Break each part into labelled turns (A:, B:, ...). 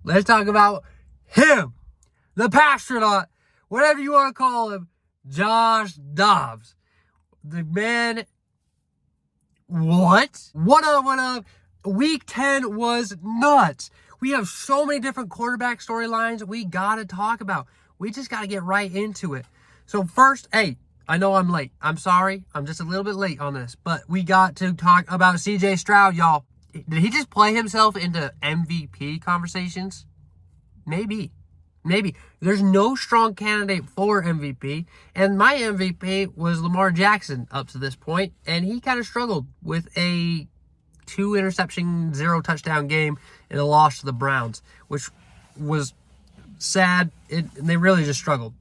A: let's talk about him, the pastronaut, whatever you want to call him, Josh Dobbs. The man, what? What up? Week 10 was nuts. We have so many different quarterback storylines we got to talk about. We just got to get right into it. So first, hey, I know I'm late. I'm sorry. I'm just a little bit late on this. But we got to talk about CJ Stroud, y'all. Did he just play himself into MVP conversations? Maybe. There's no strong candidate for MVP. And my MVP was Lamar Jackson up to this point. And he kind of struggled with a 2-interception, 0-touchdown game and a loss to the Browns, which was sad. They really just struggled.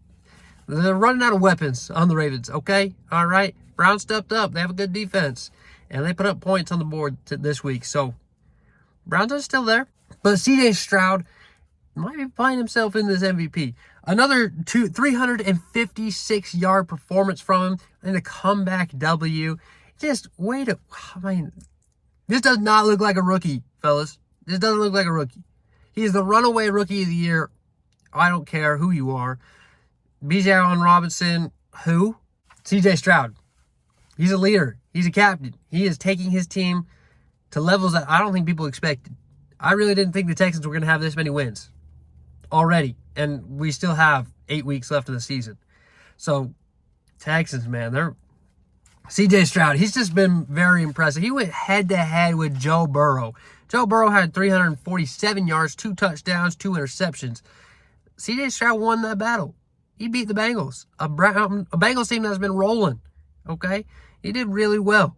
A: They're running out of weapons on the Ravens, okay? All right. Browns stepped up. They have a good defense. And they put up points on the board this week. So, Browns are still there. But CJ Stroud might be playing himself in this MVP. Another 356-yard performance from him and a comeback W. Just this does not look like a rookie, fellas. This doesn't look like a rookie. He is the runaway rookie of the year. I don't care who you are. Bijan Robinson, who? CJ Stroud. He's a leader. He's a captain. He is taking his team to levels that I don't think people expected. I really didn't think the Texans were going to have this many wins already. And we still have 8 weeks left of the season. So, Texans, man, CJ Stroud, he's just been very impressive. He went head-to-head with Joe Burrow. Joe Burrow had 347 yards, 2 touchdowns, 2 interceptions. CJ Stroud won that battle. He beat the Bengals, a Bengals team that's been rolling, okay? He did really well.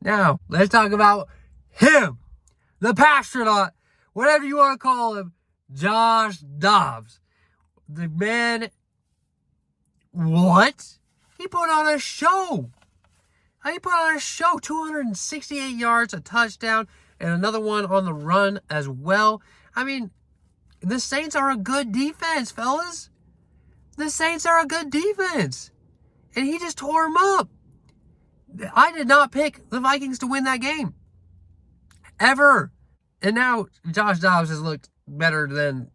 A: Now, let's talk about him, the pastronaut, whatever you want to call him, Josh Dobbs. The man, what? He put on a show. 268 yards, a touchdown, and another one on the run as well. I mean, the Saints are a good defense, fellas. The Saints are a good defense. And he just tore them up. I did not pick the Vikings to win that game. Ever. And now Josh Dobbs has looked better than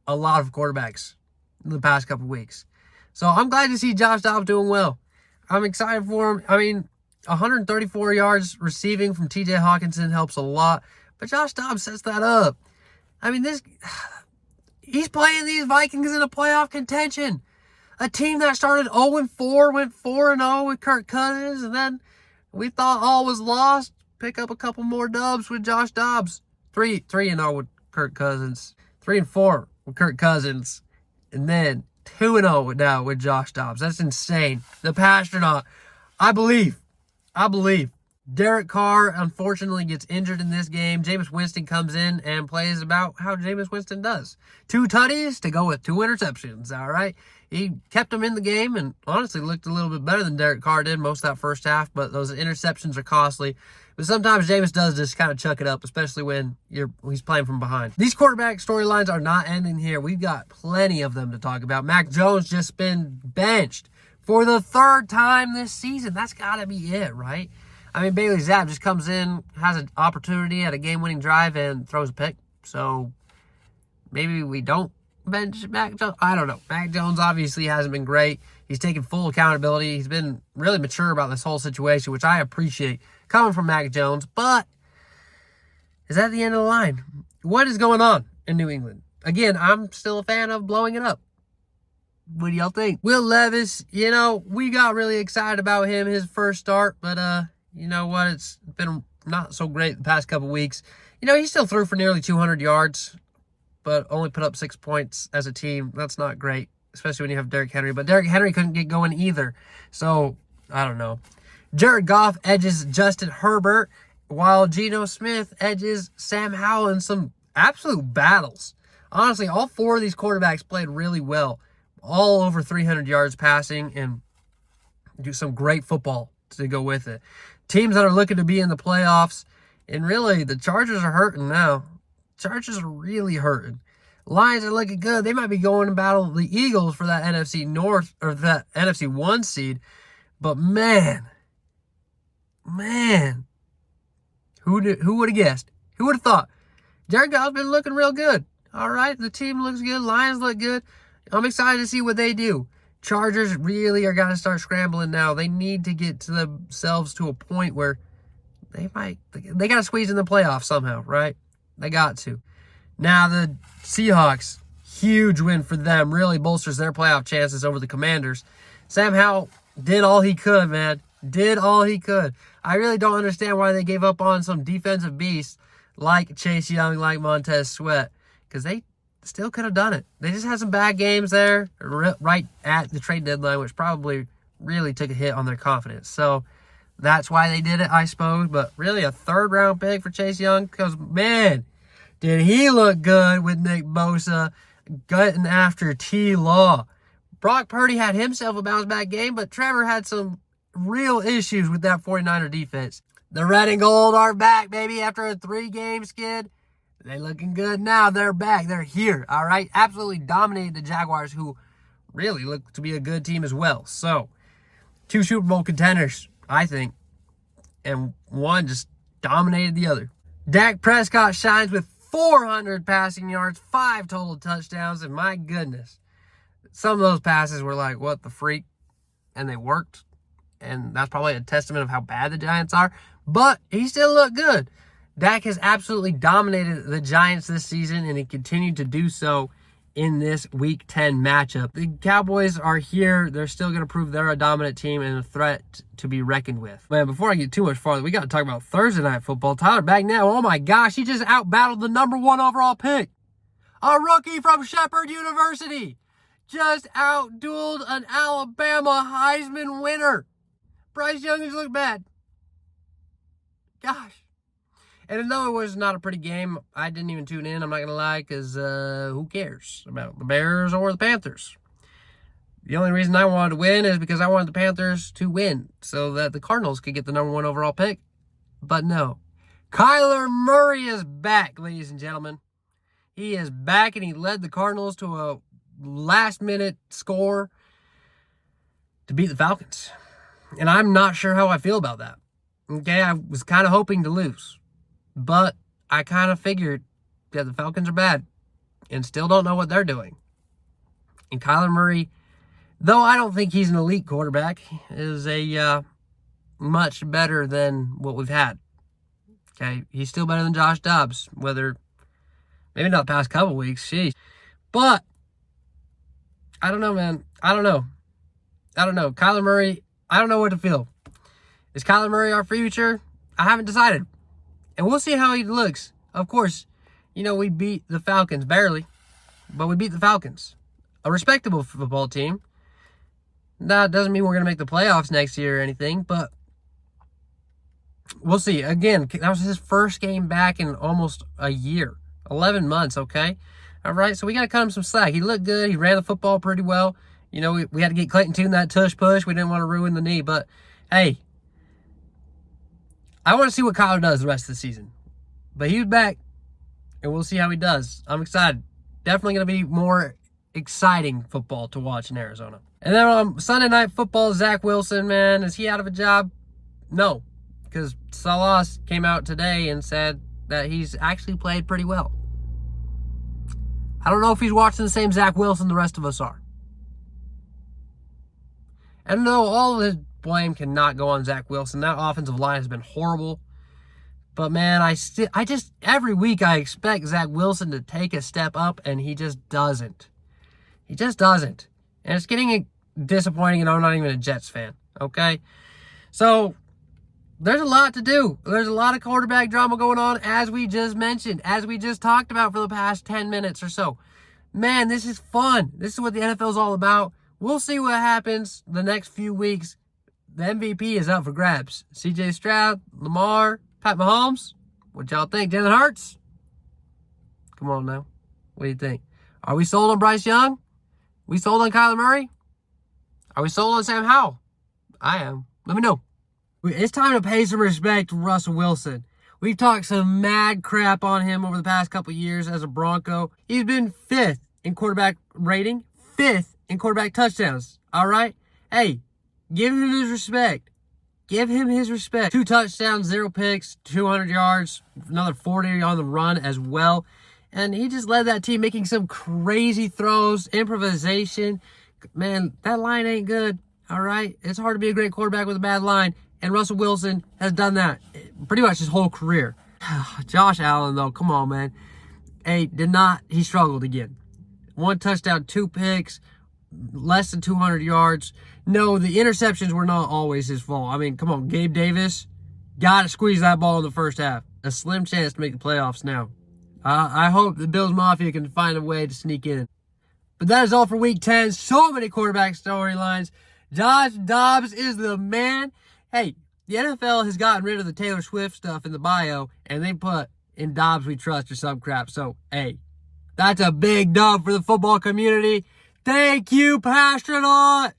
A: a lot of quarterbacks in the past couple weeks. So I'm glad to see Josh Dobbs doing well. I'm excited for him. I mean, 134 yards receiving from TJ Hawkinson helps a lot. But Josh Dobbs sets that up. I mean, he's playing these Vikings in a playoff contention. A team that started 0-4, went 4-0 with Kirk Cousins, and then we thought all was lost. Pick up a couple more dubs with Josh Dobbs. 3-0 with Kirk Cousins. 3-4 with Kirk Cousins. And then 2-0 now with Josh Dobbs. That's insane. The pastronaut. I believe. Derek Carr, unfortunately, gets injured in this game. Jameis Winston comes in and plays about how Jameis Winston does. 2 tutties to go with 2 interceptions, all right? He kept him in the game and honestly looked a little bit better than Derek Carr did most of that first half, but those interceptions are costly. But sometimes Jameis does just kind of chuck it up, especially when he's playing from behind. These quarterback storylines are not ending here. We've got plenty of them to talk about. Mac Jones just been benched for the 3rd time this season. That's got to be it, right? I mean, Bailey Zapp just comes in, has an opportunity at a game-winning drive, and throws a pick. So maybe we don't bench Mac Jones. I don't know. Mac Jones obviously hasn't been great. He's taken full accountability. He's been really mature about this whole situation, which I appreciate coming from Mac Jones. But is that the end of the line? What is going on in New England? Again, I'm still a fan of blowing it up. What do y'all think? Will Levis, we got really excited about him, his first start, but you know what? It's been not so great the past couple weeks. He still threw for nearly 200 yards, but only put up 6 points as a team. That's not great, especially when you have Derrick Henry. But Derrick Henry couldn't get going either. So, I don't know. Jared Goff edges Justin Herbert, while Geno Smith edges Sam Howell in some absolute battles. Honestly, all 4 of these quarterbacks played really well. All over 300 yards passing and do some great football to go with it. Teams that are looking to be in the playoffs, and really, the Chargers are hurting now. Chargers are really hurting. Lions are looking good. They might be going to battle the Eagles for that NFC North, or that NFC 1 seed. But man, who would have guessed? Who would have thought? Jared Goff's been looking real good. All right, the team looks good. Lions look good. I'm excited to see what they do. Chargers really are going to start scrambling now. They need to get to themselves to a point where they got to squeeze in the playoffs somehow, right? They got to. Now the Seahawks, huge win for them. Really bolsters their playoff chances over the Commanders. Sam Howell did all he could, man. Did all he could. I really don't understand why they gave up on some defensive beasts like Chase Young, like Montez Sweat, because they still could have done it. They just had some bad games there right at the trade deadline, which probably really took a hit on their confidence. So that's why they did it, I suppose. But really a third-round pick for Chase Young because, man, did he look good with Nick Bosa gutting after T-Law. Brock Purdy had himself a bounce-back game, but Trevor had some real issues with that 49er defense. The red and gold are back, baby, after a 3-game skid. They looking good now. They're back. They're here, all right? Absolutely dominated the Jaguars, who really look to be a good team as well. So, 2 Super Bowl contenders, I think, and one just dominated the other. Dak Prescott shines with 400 passing yards, 5 total touchdowns, and my goodness, some of those passes were like, what the freak? And they worked, and that's probably a testament of how bad the Giants are, but he still looked good. Dak has absolutely dominated the Giants this season, and he continued to do so in this Week 10 matchup. The Cowboys are here. They're still going to prove they're a dominant team and a threat to be reckoned with. Man, before I get too much farther, we got to talk about Thursday Night Football. Tyler Bagnell, oh my gosh, he just out-battled the #1 overall pick. A rookie from Shepherd University just out-dueled an Alabama Heisman winner. Bryce Young has looked bad. Gosh. And though it was not a pretty game, I didn't even tune in, I'm not going to lie, because who cares about the Bears or the Panthers? The only reason I wanted to win is because I wanted the Panthers to win so that the Cardinals could get the #1 overall pick. But no. Kyler Murray is back, ladies and gentlemen. He is back, and he led the Cardinals to a last-minute score to beat the Falcons. And I'm not sure how I feel about that. Okay, I was kind of hoping to lose. But I kind of figured that the Falcons are bad and still don't know what they're doing. And Kyler Murray, though I don't think he's an elite quarterback, is a much better than what we've had. Okay, he's still better than Josh Dobbs, whether maybe not the past couple weeks, sheesh. But I don't know, man. I don't know. Kyler Murray, I don't know what to feel. Is Kyler Murray our future? I haven't decided. And we'll see how he looks. Of course, we beat the Falcons barely, but we beat the Falcons. A respectable football team. That doesn't mean we're going to make the playoffs next year or anything, but we'll see. Again, that was his first game back in almost a year. 11 months, okay? All right, so we got to cut him some slack. He looked good. He ran the football pretty well. We had to get Clayton Tune that tush push. We didn't want to ruin the knee, but hey, I want to see what Kyler does the rest of the season. But he's back, and we'll see how he does. I'm excited. Definitely going to be more exciting football to watch in Arizona. And then on Sunday Night Football, Zach Wilson, man, is he out of a job? No, because Salas came out today and said that he's actually played pretty well. I don't know if he's watching the same Zach Wilson the rest of us are. And no, all of his blame cannot go on Zach Wilson. That offensive line has been horrible. But man, every week I expect Zach Wilson to take a step up, and he just doesn't. He just doesn't. And it's getting disappointing, and I'm not even a Jets fan, okay? So, there's a lot to do. There's a lot of quarterback drama going on, as we just mentioned, as we just talked about for the past 10 minutes or so. Man, this is fun. This is what the NFL is all about. We'll see what happens the next few weeks. The MVP is up for grabs. CJ Stroud, Lamar, Pat Mahomes. What y'all think? Jalen Hurts? Come on now. What do you think? Are we sold on Bryce Young? We sold on Kyler Murray? Are we sold on Sam Howell? I am. Let me know. It's time to pay some respect to Russell Wilson. We've talked some mad crap on him over the past couple years as a Bronco. He's been 5th in quarterback rating, 5th in quarterback touchdowns. All right? Hey, give him his respect. Give him his respect. 2 touchdowns, 0 picks, 200 yards, another 40 on the run as well. And he just led that team, making some crazy throws, improvisation. Man, that line ain't good, all right? It's hard to be a great quarterback with a bad line, and Russell Wilson has done that pretty much his whole career. Josh Allen, though, come on, man. Hey, he struggled again. 1 touchdown, 2 picks, less than 200 yards. No, the interceptions were not always his fault. I mean, come on, Gabe Davis, got to squeeze that ball in the first half. A slim chance to make the playoffs now. I hope the Bills Mafia can find a way to sneak in. But that is all for Week 10. So many quarterback storylines. Josh Dobbs is the man. Hey, the NFL has gotten rid of the Taylor Swift stuff in the bio, and they put "In Dobbs We Trust" or some crap. So, hey, that's a big dub for the football community. Thank you, Pastronaut.